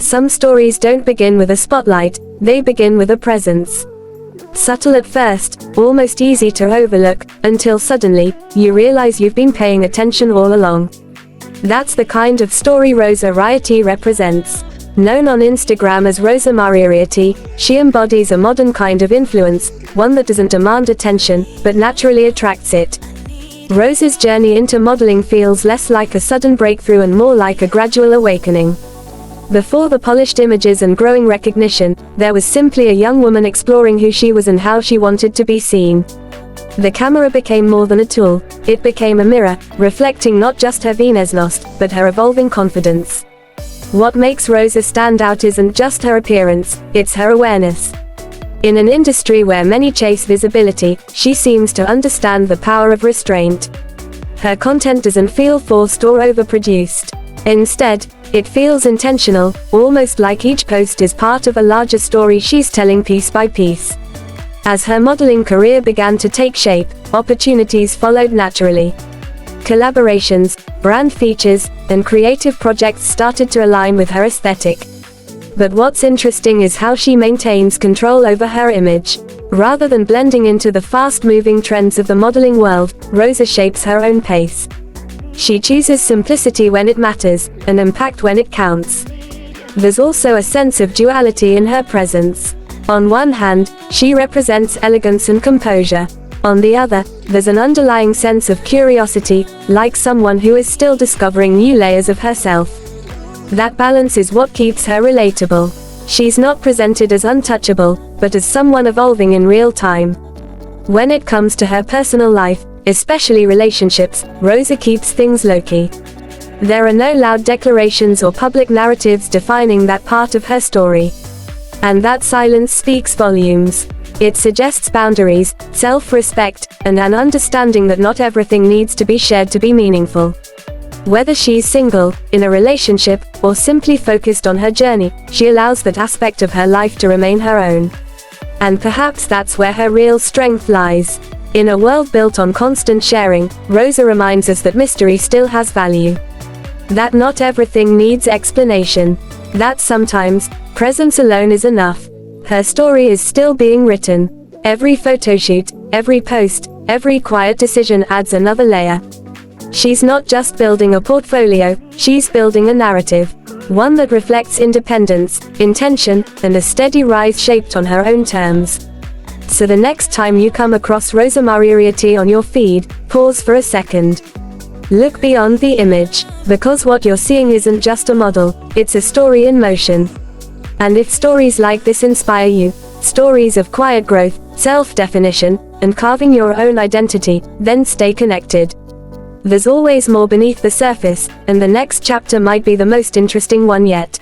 Some stories don't begin with a spotlight, they begin with a presence. Subtle at first, almost easy to overlook, until suddenly, you realize you've been paying attention all along. That's the kind of story Rosa Ryyti represents. Known on Instagram as Rosa Ryyti, she embodies a modern kind of influence, one that doesn't demand attention, but naturally attracts it. Rosa's journey into modeling feels less like a sudden breakthrough and more like a gradual awakening. Before the polished images and growing recognition, there was simply a young woman exploring who she was and how she wanted to be seen. The camera became more than a tool, it became a mirror, reflecting not just her Venusnost, but her evolving confidence. What makes Rosa stand out isn't just her appearance, it's her awareness. In an industry where many chase visibility, she seems to understand the power of restraint. Her content doesn't feel forced or overproduced. Instead, it feels intentional, almost like each post is part of a larger story she's telling piece by piece. As her modeling career began to take shape, opportunities followed naturally. Collaborations, brand features, and creative projects started to align with her aesthetic. But what's interesting is how she maintains control over her image. Rather than blending into the fast-moving trends of the modeling world, Rosa shapes her own pace. She chooses simplicity when it matters, and impact when it counts. There's also a sense of duality in her presence. On one hand, she represents elegance and composure. On the other, there's an underlying sense of curiosity, like someone who is still discovering new layers of herself. That balance is what keeps her relatable. She's not presented as untouchable, but as someone evolving in real time. When it comes to her personal life, especially relationships, Rosa keeps things low-key. There are no loud declarations or public narratives defining that part of her story. And that silence speaks volumes. It suggests boundaries, self-respect, and an understanding that not everything needs to be shared to be meaningful. Whether she's single, in a relationship, or simply focused on her journey, she allows that aspect of her life to remain her own. And perhaps that's where her real strength lies. In a world built on constant sharing, Rosa reminds us that mystery still has value. That not everything needs explanation. That sometimes, presence alone is enough. Her story is still being written. Every photoshoot, every post, every quiet decision adds another layer. She's not just building a portfolio, she's building a narrative. One that reflects independence, intention, and a steady rise shaped on her own terms. So the next time you come across Rosa Ryyti on your feed, pause for a second. Look beyond the image, because what you're seeing isn't just a model, it's a story in motion. And if stories like this inspire you, stories of quiet growth, self-definition, and carving your own identity, then stay connected. There's always more beneath the surface, and the next chapter might be the most interesting one yet.